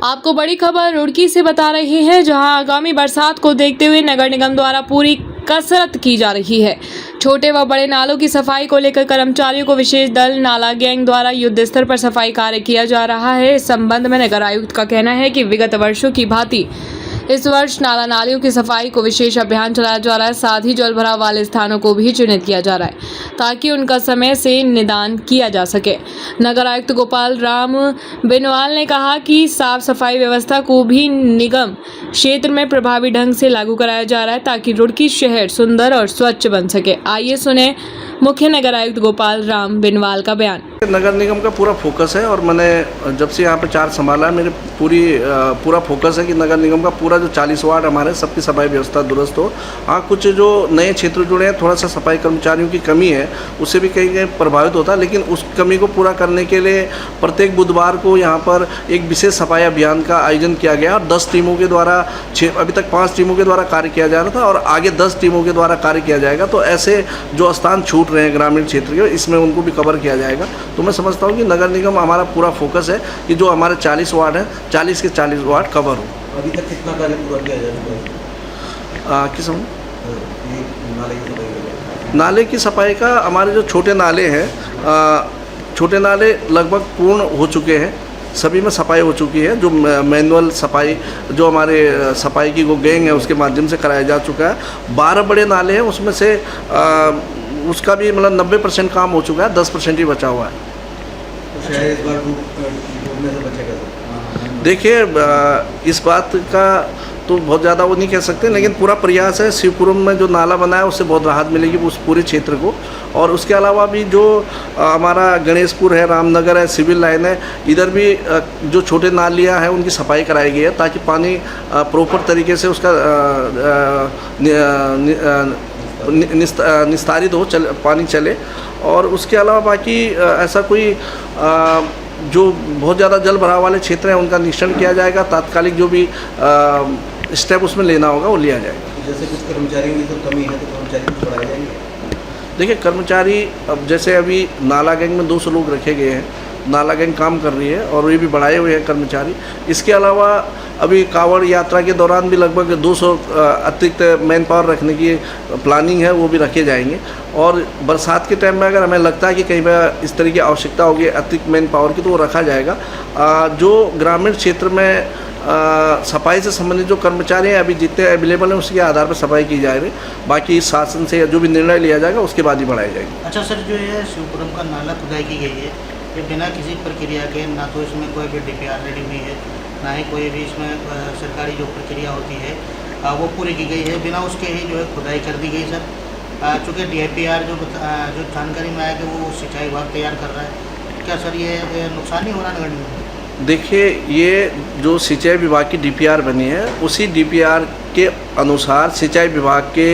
आपको बड़ी खबर रुड़की से बता रहे हैं, जहां आगामी बरसात को देखते हुए नगर निगम द्वारा पूरी कसरत की जा रही है। छोटे व बड़े नालों की सफाई को लेकर कर्मचारियों को विशेष दल नाला गैंग द्वारा युद्ध स्तर पर सफाई कार्य किया जा रहा है। इस संबंध में नगर आयुक्त का कहना है कि विगत वर्षों की भांति इस वर्ष नाला नालियों की सफाई को विशेष अभियान चलाया जा रहा है। साथ ही जल भराव वाले स्थानों को भी चिन्हित किया जा रहा है ताकि उनका समय से निदान किया जा सके। नगर आयुक्त गोपाल राम बेनवाल ने कहा कि साफ सफाई व्यवस्था को भी निगम क्षेत्र में प्रभावी ढंग से लागू कराया जा रहा है ताकि रुड़की शहर सुंदर और स्वच्छ बन सके। आइए सुने मुख्य नगर आयुक्त गोपाल राम बेनवाल का बयान। नगर निगम का पूरा फोकस है और मैंने जब से यहाँ पे चार्ज संभाला है, मेरे पूरा फोकस है कि नगर निगम का पूरा जो 40 वार्ड हमारे सबकी सफाई व्यवस्था दुरुस्त हो। हाँ, कुछ जो नए क्षेत्र जुड़े हैं, थोड़ा सा सफाई कर्मचारियों की कमी है, उससे भी कहीं कहीं प्रभावित होता है, लेकिन उस कमी को पूरा करने के लिए प्रत्येक बुधवार को यहाँ पर एक विशेष सफाई अभियान का आयोजन किया गया और 10 टीमों के द्वारा अभी तक 5 टीमों के द्वारा कार्य किया जा रहा था और आगे 10 टीमों के द्वारा कार्य किया जाएगा। तो ऐसे जो स्थान छूट रहे हैं ग्रामीण क्षेत्र के, इसमें उनको भी कवर किया जाएगा। तो मैं समझता हूँ कि नगर निगम हमारा पूरा फोकस है कि जो हमारे 40 वार्ड हैं, 40 के 40 वार्ड कवर हो। अभी तक कितना कार्य पूरा किया जाएगा? किस नाले की सफाई का हमारे जो छोटे नाले हैं, छोटे नाले लगभग पूर्ण हो चुके हैं, सभी में सफाई हो चुकी है। जो मैनुअल सफाई जो हमारे सफाई की वो गैंग है उसके माध्यम से कराया जा चुका है। 12 बड़े नाले हैं, उसमें से उसका भी मतलब 90% काम हो चुका है, 10% ही बचा हुआ है। तो शायद इस बार डूबने से बचेगा। देखिए, इस बात का तो बहुत ज़्यादा वो नहीं कह सकते, लेकिन पूरा प्रयास है। शिवपुरम में जो नाला बना है उससे बहुत राहत मिलेगी उस पूरे क्षेत्र को। और उसके अलावा भी जो हमारा गणेशपुर है, रामनगर है, सिविल लाइन है, इधर भी जो छोटे नालियाँ हैं उनकी सफाई कराई गई है ताकि पानी प्रॉपर तरीके से उसका निस्तारित हो, पानी चले। और उसके अलावा बाकी ऐसा कोई जो बहुत ज़्यादा जल भराव वाले क्षेत्र हैं उनका निरीक्षण किया जाएगा। तात्कालिक जो भी स्टेप उसमें लेना होगा वो लिया जाएगा। जैसे कुछ कर्मचारियों की तो कमी है, तो कर्मचारी को बढ़ाए जाएंगे। देखिए, कर्मचारी अब जैसे अभी नाला गैंग में 200 लोग रखे गए हैं, नाला गैंग काम कर रही है और ये भी बढ़ाए हुए हैं कर्मचारी। इसके अलावा अभी कांवड़ यात्रा के दौरान भी लगभग 200 अतिरिक्त मैन पावर रखने की प्लानिंग है, वो भी रखे जाएंगे। और बरसात के टाइम में अगर हमें लगता है कि कहीं पर इस तरह की आवश्यकता होगी अतिरिक्त मैन पावर की, तो वो रखा जाएगा। जो ग्रामीण क्षेत्र में सफाई से संबंधित जो कर्मचारी हैं अभी जितने अवेलेबल हैं उसके आधार पर सफाई की जा रही है। बाकी शासन से जो भी निर्णय लिया जाएगा उसके बाद ही बढ़ाई जाएगी। अच्छा सर, जो ये शिवपुरम का नाला खुदाई की गई है, ये बिना किसी प्रक्रिया के, ना तो इसमें कोई भी DPR रेडी हुई है, ना ही कोई भी इसमें सरकारी जो प्रक्रिया होती है वो पूरी की गई है, बिना उसके ही जो है खुदाई कर दी गई सर। चूँकि DPR जो जानकारी में आया कि वो सिंचाई विभाग तैयार कर रहा है, क्या सर ये नुकसान नहीं हो रहा नगर निगम? देखिए, ये जो सिंचाई विभाग की DPR बनी है उसी DPR के अनुसार सिंचाई विभाग के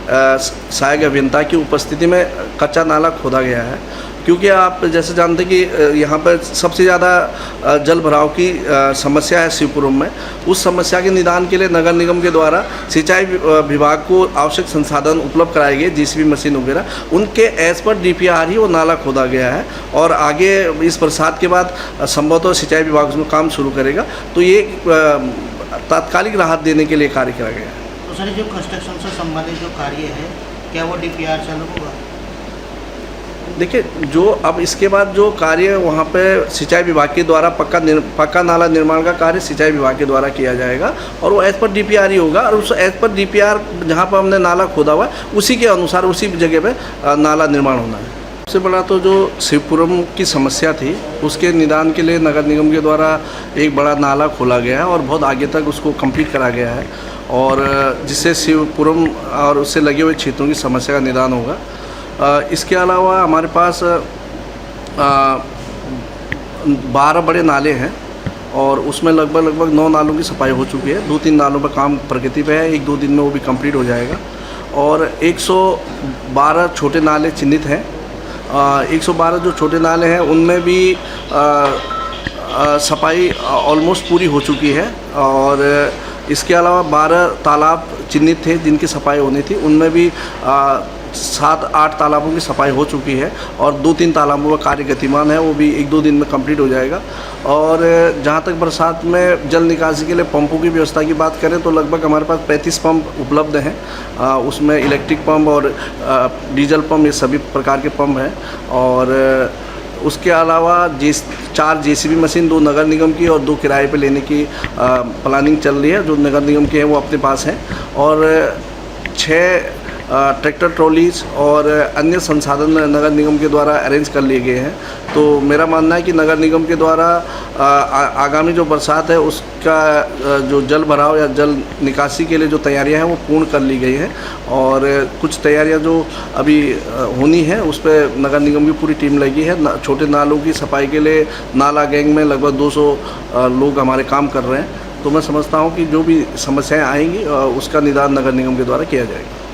सहायक अभियंता की उपस्थिति में कच्चा नाला खोदा गया है। क्योंकि आप जैसे जानते हैं कि यहाँ पर सबसे ज़्यादा जल भराव की समस्या है शिवपुरम में। उस समस्या के निदान के लिए नगर निगम के द्वारा सिंचाई विभाग को आवश्यक संसाधन उपलब्ध कराए गए, JCB मशीन वगैरह, उनके एज पर DPR ही वो नाला खोदा गया है। और आगे इस बरसात के बाद संभवतः सिंचाई विभाग उसमें काम शुरू करेगा, तो ये तात्कालिक राहत देने के लिए कार्य किया गया है। तो सर, जो कंस्ट्रक्शन से संबंधित जो कार्य है, क्या वो DPR चालू होगा? देखिए, जो अब इसके बाद जो कार्य वहाँ पे सिंचाई विभाग के द्वारा पक्का नाला निर्माण का कार्य सिंचाई विभाग के द्वारा किया जाएगा और वो एज पर DPR ही होगा। और उस एज पर DPR जहाँ पर हमने नाला खोदा हुआ है उसी के अनुसार उसी जगह पे नाला निर्माण होना है। सबसे बड़ा तो जो शिवपुरम की समस्या थी उसके निदान के लिए नगर निगम के द्वारा एक बड़ा नाला खोला गया है और बहुत आगे तक उसको कंप्लीट करा गया है, और जिससे शिवपुरम और उससे लगे हुए क्षेत्रों की समस्या का निदान होगा। इसके अलावा हमारे पास 12 बड़े नाले हैं और उसमें लगभग 9 नालों की सफाई हो चुकी है। 2-3 नालों पर काम प्रगति पे है, 1-2 दिन में वो भी कंप्लीट हो जाएगा। और 112 छोटे नाले चिन्हित हैं। 112 जो छोटे नाले हैं उनमें भी सफाई ऑलमोस्ट पूरी हो चुकी है। और इसके अलावा 12 तालाब चिन्हित थे जिनकी सफाई होनी थी, उनमें भी 7-8 तालाबों की सफाई हो चुकी है और 2-3 तालाबों का कार्य गतिमान है, वो भी 1-2 दिन में कंप्लीट हो जाएगा। और जहाँ तक बरसात में जल निकासी के लिए पंपों की व्यवस्था की बात करें तो लगभग हमारे पास 35 पंप उपलब्ध हैं। उसमें इलेक्ट्रिक पंप और डीजल पंप, ये सभी प्रकार के पंप हैं। और उसके अलावा 4 जेसीबी मशीन, 2 नगर निगम की और 2 किराए पे लेने की प्लानिंग चल रही है। जो नगर निगम के हैं वो अपने पास हैं और 6 ट्रैक्टर ट्रॉलीज और अन्य संसाधन नगर निगम के द्वारा अरेंज कर लिए गए हैं। तो मेरा मानना है कि नगर निगम के द्वारा आगामी जो बरसात है उसका जो जल भराव या जल निकासी के लिए जो तैयारियां हैं वो पूर्ण कर ली गई हैं। और कुछ तैयारियां जो अभी होनी है उस पर नगर निगम की पूरी टीम लगी है। छोटे नालों की सफाई के लिए नाला गैंग में लगभग 200 लोग हमारे काम कर रहे हैं। तो मैं समझता हूँ कि जो भी समस्याएँ आएंगी उसका निदान नगर निगम के द्वारा किया जाएगा।